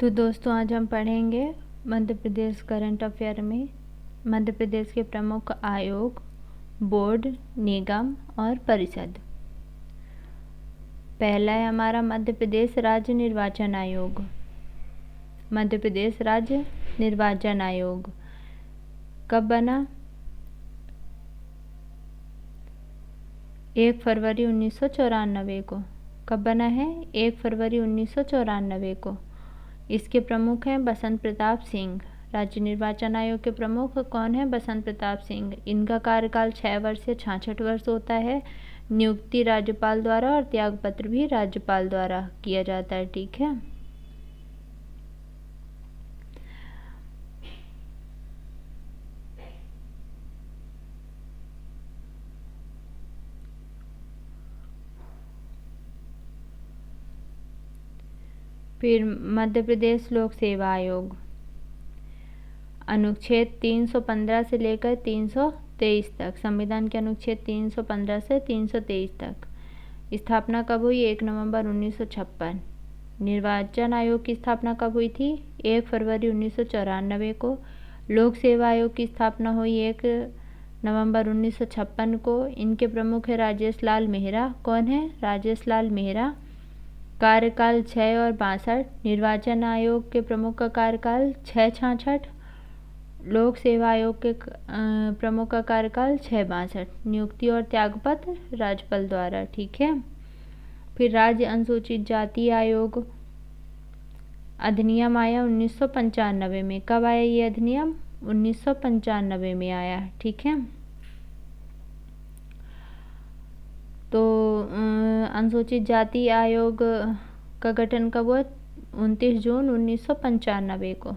तो दोस्तों आज हम पढ़ेंगे मध्य प्रदेश करंट अफेयर में मध्य प्रदेश के प्रमुख आयोग, बोर्ड, निगम और परिषद। पहला है हमारा मध्य प्रदेश राज्य निर्वाचन आयोग। मध्य प्रदेश राज्य निर्वाचन आयोग कब बना? 1 फरवरी 1994 को। कब बना है? 1 फरवरी 1994 को। इसके प्रमुख हैं बसंत प्रताप सिंह। राज्य निर्वाचन आयोग के प्रमुख कौन है? बसंत प्रताप सिंह। इनका कार्यकाल 6 वर्ष से 66 वर्ष होता है। नियुक्ति राज्यपाल द्वारा और त्यागपत्र भी राज्यपाल द्वारा किया जाता है। ठीक है। फिर मध्य प्रदेश लोक सेवा आयोग अनुच्छेद 315 से लेकर 323 तक, संविधान के अनुच्छेद 315 से 323 तक। स्थापना कब हुई? 1 नवंबर 1956। निर्वाचन आयोग की स्थापना कब हुई थी? 1 फरवरी 1994 को। लोक सेवा आयोग की स्थापना हुई 1 नवंबर 1956 को। इनके प्रमुख है राजेश लाल मेहरा। कौन है? राजेश लाल मेहरा। कार्यकाल 6 और 62। निर्वाचन आयोग के प्रमुख का कार्यकाल 6-66। लोक सेवा आयोग के प्रमुख का कार्यकाल 6-62। नियुक्ति और त्यागपत्र राज्यपाल द्वारा। ठीक है। फिर राज्य अनुसूचित जाति आयोग अधिनियम आया 1995 में। कब आया ये अधिनियम? 1995 में आया। ठीक है। तो अनुसूचित जाति आयोग का गठन कब हुआ? 29 जून 1995 को।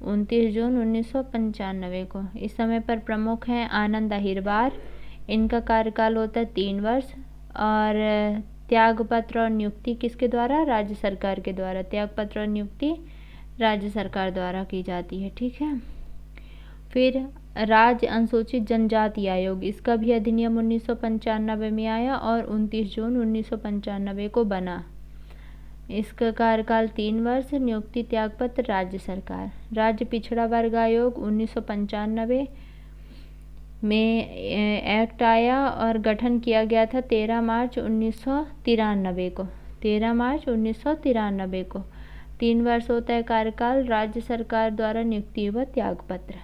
29 जून 1995 को। इस समय पर प्रमुख हैं आनंद अहिरवार। इनका कार्यकाल होता है 3 वर्ष। और त्यागपत्र और नियुक्ति किसके द्वारा? राज्य सरकार के द्वारा। त्यागपत्र और नियुक्ति राज्य सरकार द्वारा की जाती है। ठीक है। फिर राज्य अनुसूचित जनजाति आयोग, इसका भी अधिनियम 1995 में आया और 29 जून 1995 को बना। इसका कार्यकाल 3 वर्ष। नियुक्ति त्यागपत्र राज्य सरकार। राज्य पिछड़ा वर्ग आयोग 1995 में एक्ट आया और गठन किया गया था 13 मार्च 1993 को। 13 मार्च 1993 को। 3 वर्ष होता है कार्यकाल। राज्य सरकार द्वारा नियुक्ति व त्यागपत्र।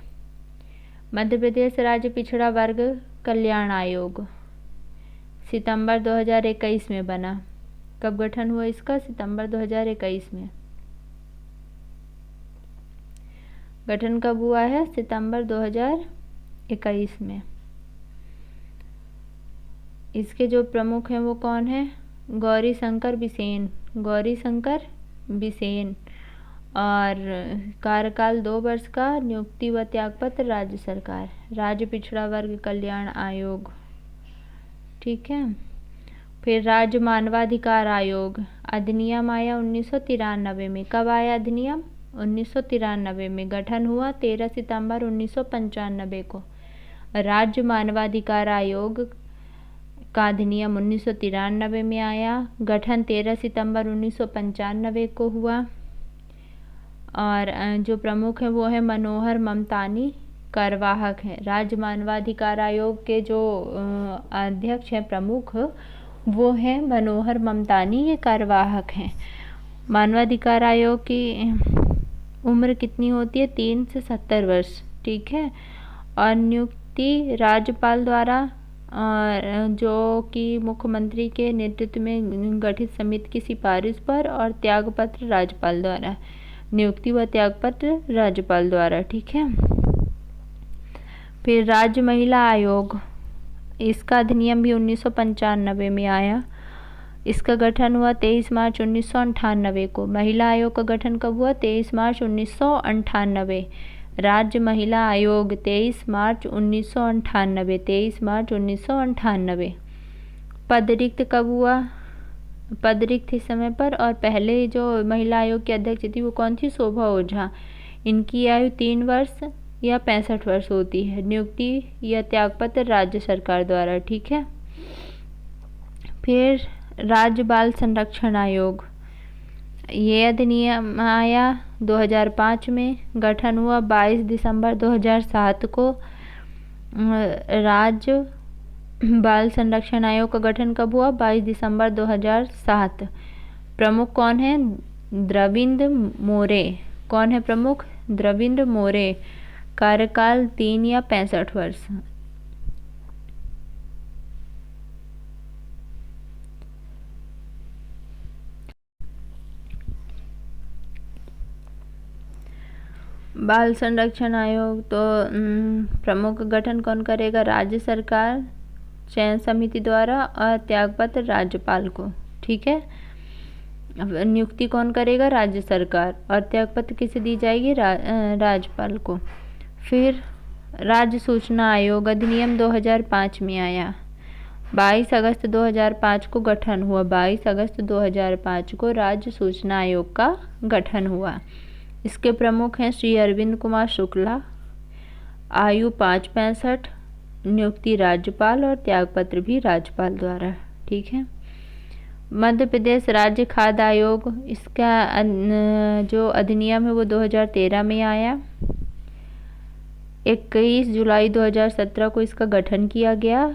मध्य प्रदेश राज्य पिछड़ा वर्ग कल्याण आयोग सितंबर 2021 में बना। कब गठन हुआ इसका? सितंबर 2021 में। गठन कब हुआ है? सितंबर 2021 में। इसके जो प्रमुख हैं वो कौन है? गौरी शंकर बिसेन। गौरी शंकर बिसेन। और कार्यकाल 2 वर्ष का। नियुक्ति व त्यागपत्र राज्य सरकार। राज्य पिछड़ा वर्ग कल्याण आयोग। ठीक है। फिर राज्य मानवाधिकार आयोग अधिनियम आया 1993 में। कब आया अधिनियम? 1993 में। गठन हुआ 13 सितंबर 1995 को। राज्य मानवाधिकार आयोग का अधिनियम 1993 में आया। गठन 13 सितंबर 1995 को हुआ। और जो प्रमुख हैं वो है मनोहर ममतानी कार्यवाहक हैं। राज्य मानवाधिकार आयोग के जो अध्यक्ष हैं, प्रमुख, वो हैं मनोहर ममतानी, ये कार्यवाहक हैं। मानवाधिकार आयोग की उम्र कितनी होती है? 3 से 70 वर्ष। ठीक है। और नियुक्ति राज्यपाल द्वारा, और जो कि मुख्यमंत्री के नेतृत्व में गठित समिति की सिफारिश पर, और त्यागपत्र राज्यपाल द्वारा। नियुक्ति व त्यागपत्र राज्यपाल द्वारा। ठीक है। फिर राज्य महिला आयोग, इसका अधिनियम भी 1995 में आया। इसका गठन हुआ 23 मार्च 1998 को। महिला आयोग का गठन कब हुआ? 23 मार्च 1998। राज्य महिला आयोग 23 मार्च 1998। 23 मार्च 1998। पद रिक्त कब हुआ? पद रिक्त इस समय पर। और पहले जो महिला आयोग की अध्यक्ष थी वो कौन थी? शोभा ओझा। इनकी आयु 3 वर्ष या 65 वर्ष होती है। नियुक्ति या त्यागपत्र राज्य सरकार द्वारा। ठीक है। फिर राज्य बाल संरक्षण आयोग ये अधिनियम आया 2005 में। गठन हुआ 22 दिसंबर 2007 को। राज्य बाल संरक्षण आयोग का गठन कब हुआ? 22 दिसंबर 2007। प्रमुख कौन है? द्रविंद्र मोरे। कौन है प्रमुख? द्रविंद्र मोरे। कार्यकाल 3 या 65 वर्ष। बाल संरक्षण आयोग तो प्रमुख गठन कौन करेगा? राज्य सरकार चयन समिति द्वारा और त्यागपत्र राज्यपाल को। ठीक है, नियुक्ति कौन करेगा? राज्य सरकार। और त्यागपत्र किसे दी जाएगी? राज्यपाल को। फिर राज्य सूचना आयोग अधिनियम 2005 में आया। 22 अगस्त 2005 को गठन हुआ। 22 अगस्त 2005 को राज्य सूचना आयोग का गठन हुआ। इसके प्रमुख हैं श्री अरविंद कुमार शुक्ला। आयु 5-65। नियुक्ति राज्यपाल और त्यागपत्र भी राज्यपाल द्वारा। ठीक है। मध्य प्रदेश राज्य खाद्य आयोग, इसका जो अधिनियम है वो 2013 में आया। 21 जुलाई 2017 को इसका गठन किया गया।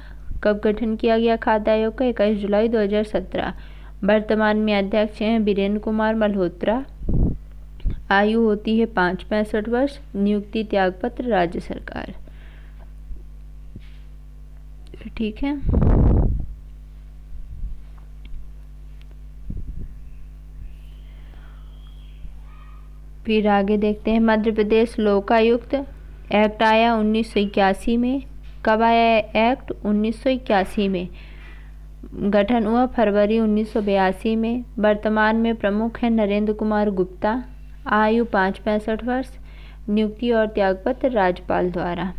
कब गठन किया गया खाद्य आयोग का? 21 जुलाई 2017। वर्तमान में अध्यक्ष हैं वीरेंद्र कुमार मल्होत्रा। आयु होती है 5-65 वर्ष। नियुक्ति त्यागपत्र राज्य सरकार। ठीक है। फिर आगे देखते हैं मध्य प्रदेश लोकायुक्त एक्ट आया 1981 में। कब आया एक्ट? 1981 में। गठन हुआ फरवरी 1982 में। वर्तमान में प्रमुख है नरेंद्र कुमार गुप्ता। आयु 5-65 वर्ष। नियुक्ति और त्यागपत्र राज्यपाल द्वारा।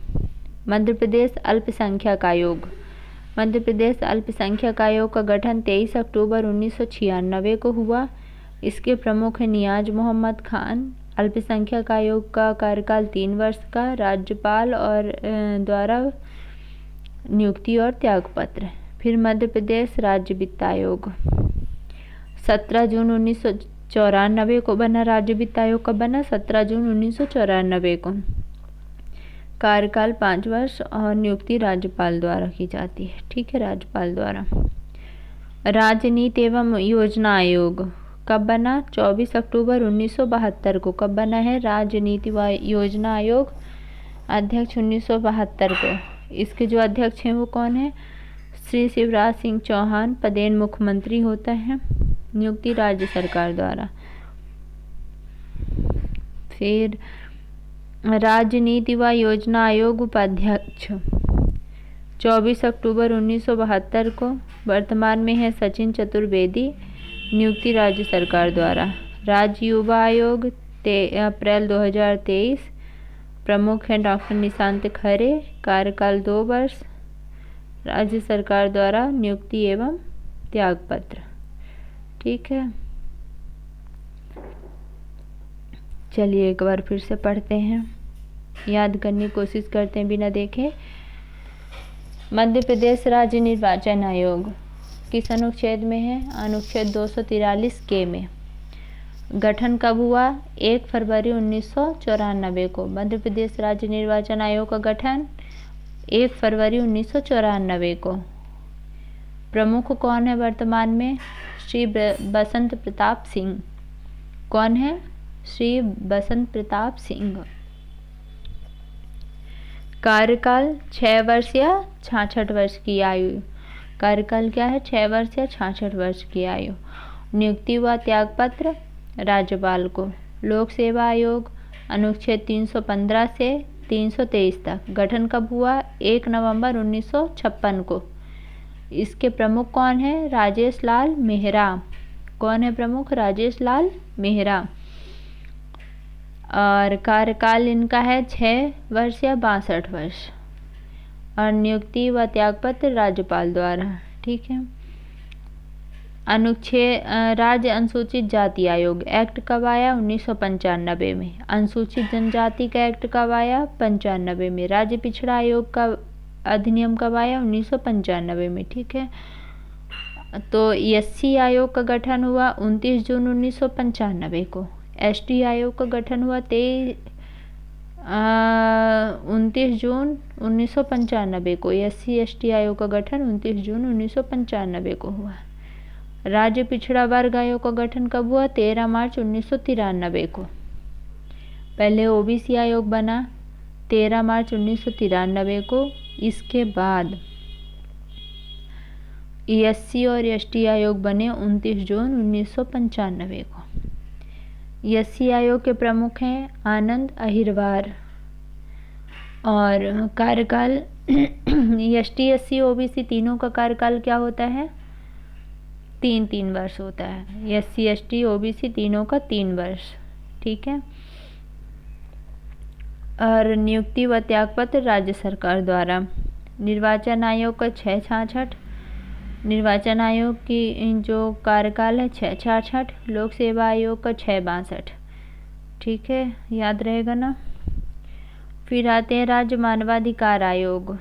मध्य प्रदेश अल्पसंख्यक आयोग। मध्य प्रदेश अल्पसंख्यक आयोग का गठन 23 अक्टूबर 1996 को हुआ। इसके प्रमुख हैं नियाज मोहम्मद खान। अल्पसंख्यक आयोग का कार्यकाल 3 वर्ष का। राज्यपाल और द्वारा नियुक्ति और त्यागपत्र। फिर मध्य प्रदेश राज्य वित्त आयोग 17 जून 1994 को बना। राज्य वित्त आयोग कब बना? 17 जून 1994 को। कार्यकाल 5 वर्ष और नियुक्ति राज्यपाल द्वारा की जाती है। ठीक है, राज्यपाल द्वारा। राजनीति एवं योजना आयोग कब बना? 24 अक्टूबर 1972 को। कब बना है? राजनीति व योजना आयोग अध्यक्ष 1972 को। इसके जो अध्यक्ष हैं वो कौन है? श्री शिवराज सिंह चौहान। पदेन मुख्यमंत्री होता है। नियुक्ति राज्य सरकार द्वारा। फिर राजनीति व योजना आयोग उपाध्यक्ष 24 अक्टूबर 1972 को। वर्तमान में है सचिन चतुर्वेदी। नियुक्ति राज्य सरकार द्वारा। राज्य युवा आयोग अप्रैल 2023। प्रमुख हैं डॉक्टर निशांत खरे। कार्यकाल 2 वर्ष। राज्य सरकार द्वारा नियुक्ति एवं त्यागपत्र। ठीक है, चलिए एक बार फिर से पढ़ते हैं, याद करने की कोशिश करते हैं बिना देखे। मध्य प्रदेश राज्य निर्वाचन आयोग किस अनुच्छेद में है? अनुच्छेद 243 के में। गठन कब हुआ? 1 फरवरी 1994 को। मध्य प्रदेश राज्य निर्वाचन आयोग का गठन 1 फरवरी 1994 को। प्रमुख कौन है वर्तमान में? श्री बसंत प्रताप सिंह। कौन है? श्री बसंत प्रताप सिंह। कार्यकाल 6 वर्ष या 66 वर्ष की आयु। कार्यकाल क्या है? 6 वर्ष या 66 वर्ष की आयु। नियुक्ति व त्यागपत्र राज्यपाल को। लोक सेवा आयोग अनुच्छेद 315 से 323 तक। गठन कब हुआ? 1 नवंबर 1956 को। इसके प्रमुख कौन है? राजेश लाल मेहरा। कौन है प्रमुख? राजेश लाल मेहरा। और कार्यकाल इनका है 6 वर्ष या 62 वर्ष। और नियुक्ति व त्यागपत्र राज्यपाल द्वारा। ठीक है। अनुच्छेद राज्य अनुसूचित जाति आयोग एक्ट कब आया? 1995 में। अनुसूचित जनजाति का एक्ट कब आया? 95 में। राज्य पिछड़ा आयोग का अधिनियम कब आया? 1995 में। ठीक है। तो एससी आयोग का गठन हुआ 29 जून 1995 को। एसटी आयोग का गठन हुआ 29 जून 1995 को। एससी एसटी आयोग का गठन 29 जून 1995 को हुआ। राज्य पिछड़ा वर्ग आयोग का गठन कब हुआ? 13 मार्च 1993 को। पहले ओबीसी आयोग बना 13 मार्च 1993 को। इसके बाद एससी और एसटी आयोग बने 29 जून 1995 को। एससी आयोग के प्रमुख हैं आनंद अहिरवार और कार्यकाल एसटी एससी ओबीसी तीनों का कार्यकाल क्या होता है? 3 वर्ष होता है। एससी एसटी ओबीसी तीनों का 3 वर्ष। ठीक है। और नियुक्ति व त्यागपत्र राज्य सरकार द्वारा। निर्वाचन आयोग का 666। निर्वाचन आयोग की जो कार्यकाल है 666। लोक सेवा आयोग का 662। ठीक है, याद रहेगा ना। फिर आते हैं राज्य मानवाधिकार आयोग।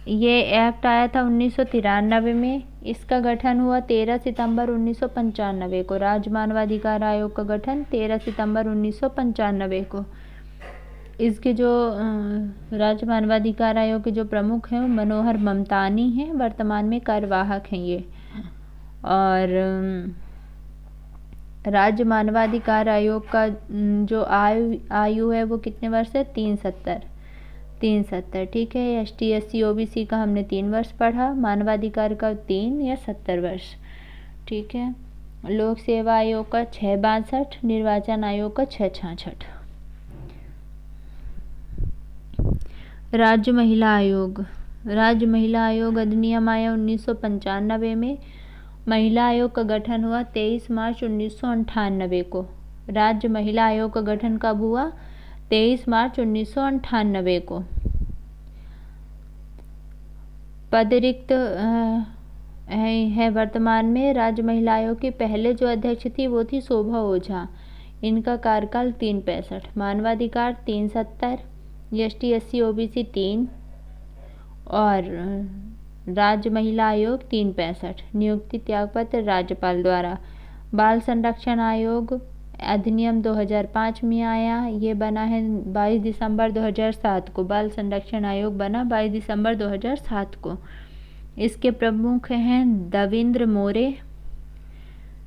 ये एक्ट आया था 1993 में। इसका गठन हुआ 13 सितंबर 1995 को। राज्य मानवाधिकार आयोग का गठन 13 सितंबर 1995 को। इसके जो राज्य मानवाधिकार आयोग के जो प्रमुख हैं वो मनोहर ममतानी हैं, वर्तमान में कार्यवाहक हैं ये। और राज्य मानवाधिकार आयोग का जो आयु है वो कितने वर्ष है? 370। ठीक है। एसटी एससी ओबीसी का हमने 3 वर्ष पढ़ा, मानवाधिकार का 3 या 70 वर्ष। ठीक है। लोक सेवा आयोग का 662। निर्वाचन आयोग का 666। राज्य महिला आयोग। राज्य महिला आयोग अधिनियम आया 1995 में। महिला आयोग का गठन हुआ 23 मार्च 1998 को। राज्य महिला आयोग का गठन कब हुआ? 23 मार्च 1998 को। पद रिक्त है वर्तमान में। राज्य महिला आयोग की पहले जो अध्यक्ष थी वो थी शोभा ओझा। इनका कार्यकाल 365। मानवाधिकार 370। एसटी एससी ओबीसी 3 और राज्य महिला आयोग 365। नियुक्ति त्यागपत्र राज्यपाल द्वारा। बाल संरक्षण आयोग अधिनियम 2005 में आया। ये बना है 22 दिसंबर 2007 को। बाल संरक्षण आयोग बना 22 दिसंबर 2007 को। इसके प्रमुख हैं देवेंद्र मोरे।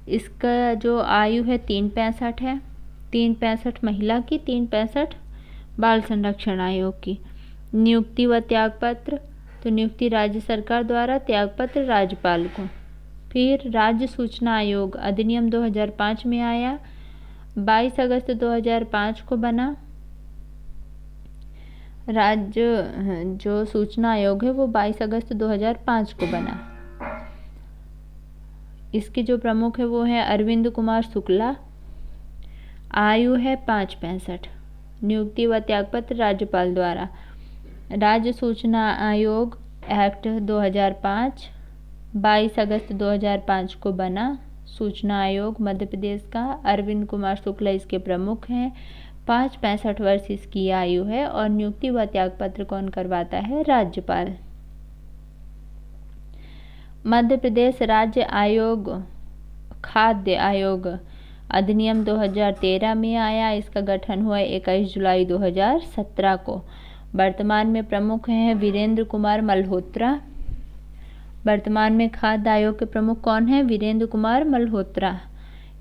इसका जो आयु है 365 है। 365 महिला की, 365 बाल संरक्षण आयोग की। नियुक्ति व त्यागपत्र, तो नियुक्ति राज्य सरकार द्वारा, त्यागपत्र राज्यपाल को। फिर राज्य सूचना आयोग अधिनियम 2005 में आया, 22 अगस्त 2005 को बना। राज्य जो सूचना आयोग है वो 22 अगस्त 2005 को बना। इसके जो प्रमुख है वो है अरविंद कुमार शुक्ला। आयु है 565। नियुक्ति व त्यागपत्र राज्यपाल द्वारा। राज्य सूचना आयोग एक्ट 2005 22 अगस्त 2005 को बना। सूचना आयोग मध्य प्रदेश का। अरविंद कुमार शुक्ला इसके प्रमुख हैं। 65 वर्ष इसकी आयु है। और नियुक्ति व त्यागपत्र कौन करवाता है? राज्यपाल। मध्य प्रदेश राज्य आयोग खाद्य आयोग अधिनियम 2013 में आया। इसका गठन हुआ 21 जुलाई 2017 को। वर्तमान में प्रमुख हैं वीरेंद्र कुमार मल्होत्रा। वर्तमान में खाद्य आयोग के प्रमुख कौन हैं? वीरेंद्र कुमार मल्होत्रा।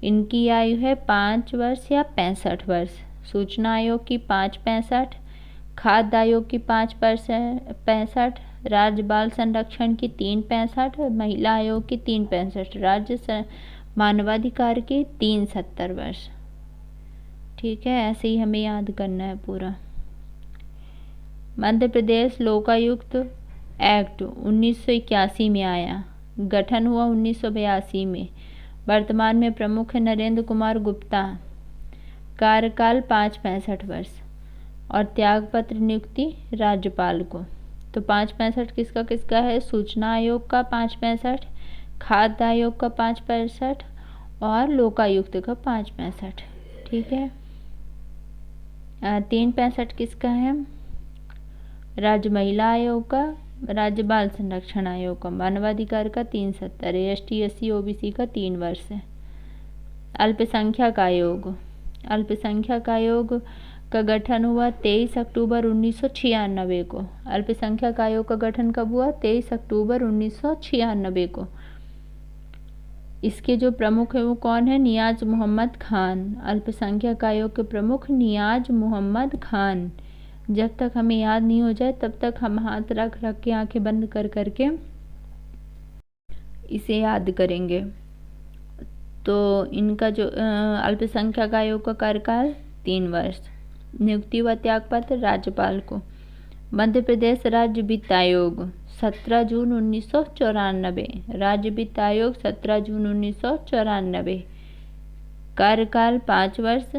इनकी आयु है 5 वर्ष या 65 वर्ष। सूचना आयोग की 565। खाद्य आयोग की 565। राज्य बाल संरक्षण की 365। महिला आयोग की 365। राज्य मानवाधिकार की 370 वर्ष। ठीक है, ऐसे ही हमें याद करना है पूरा। मध्य प्रदेश लोकायुक्त एक्ट 1981 में आया। गठन हुआ 1982 में। वर्तमान में प्रमुख है नरेंद्र कुमार गुप्ता। कार्यकाल 565 वर्ष। और त्यागपत्र नियुक्ति राज्यपाल को। तो 565 किसका किसका है? सूचना आयोग का 565, खाद्य आयोग का 565 और लोकायुक्त का 565। ठीक है। 365 किसका है? राज्य महिला आयोग का, राज्य बाल संरक्षण आयोग का। मानवाधिकार का 370 है। ST SC OBC का 3 वर्ष है। अल्पसंख्यक आयोग, अल्पसंख्यक आयोग का गठन हुआ 23 अक्टूबर 1996 को। अल्पसंख्यक आयोग का गठन कब हुआ? 23 अक्टूबर 1996 को। इसके जो प्रमुख है वो कौन है? नियाज मोहम्मद खान। अल्पसंख्यक आयोग के प्रमुख नियाज मोहम्मद खान। जब तक हमें याद नहीं हो जाए तब तक हम हाथ रख रख के आंखें बंद कर करके इसे याद करेंगे। तो इनका जो अल्पसंख्यक आयोग का कार्यकाल 3 वर्ष। नियुक्ति व त्यागपत्र राज्यपाल को। मध्य प्रदेश राज्य वित्त आयोग 17 जून 1994। राज्य वित्त आयोग 17 जून 1994। कार्यकाल 5 वर्ष।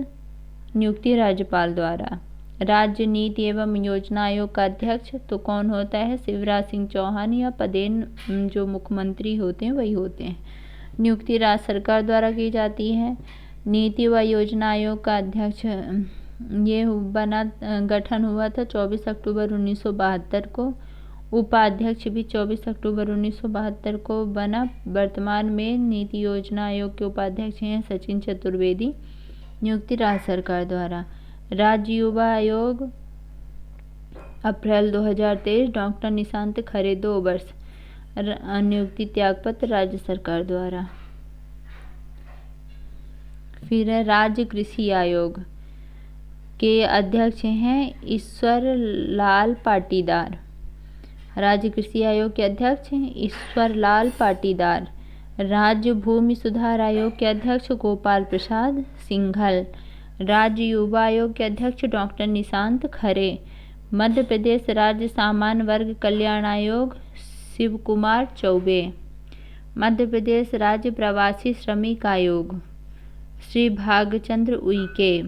नियुक्ति राज्यपाल द्वारा। राज्य नीति एवं योजना आयोग का अध्यक्ष तो कौन होता है? शिवराज सिंह चौहान या पदेन जो मुख्यमंत्री होते हैं वही होते हैं। नियुक्ति राज्य सरकार द्वारा की जाती है। नीति व योजना आयोग का अध्यक्ष ये गठन हुआ था 24 अक्टूबर 1972 को। उपाध्यक्ष भी 24 अक्टूबर 1972 को बना। वर्तमान में नीति योजना आयोग के उपाध्यक्ष हैं सचिन चतुर्वेदी। नियुक्ति राज्य सरकार द्वारा। राज्य युवा आयोग अप्रैल 2023। डॉक्टर निशांत खरे 2 वर्ष। नियुक्ति त्यागपत्र राज्य सरकार द्वारा। फिर है राज्य कृषि आयोग के अध्यक्ष हैं ईश्वर लाल पाटीदार। राज्य कृषि आयोग के अध्यक्ष हैं ईश्वर लाल पाटीदार। राज्य भूमि सुधार आयोग के अध्यक्ष गोपाल प्रसाद सिंघल। राज्य युवा आयोग के अध्यक्ष डॉक्टर निशांत खरे। मध्य प्रदेश राज्य सामान्य वर्ग कल्याण आयोग शिव कुमार चौबे। मध्य प्रदेश राज्य प्रवासी श्रमिक आयोग श्री भागचंद्र उइके।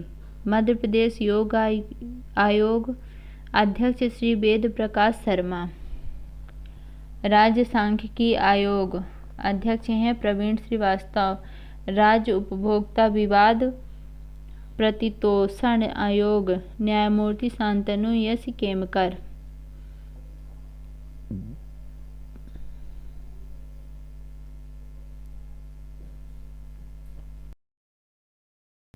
मध्य प्रदेश योग आयोग अध्यक्ष श्री वेद प्रकाश शर्मा। राज्य सांख्यिकी आयोग अध्यक्ष हैं प्रवीण श्रीवास्तव। राज्य उपभोक्ता विवाद प्रतितोषण आयोग न्यायमूर्ति शांतनु यस केमकर।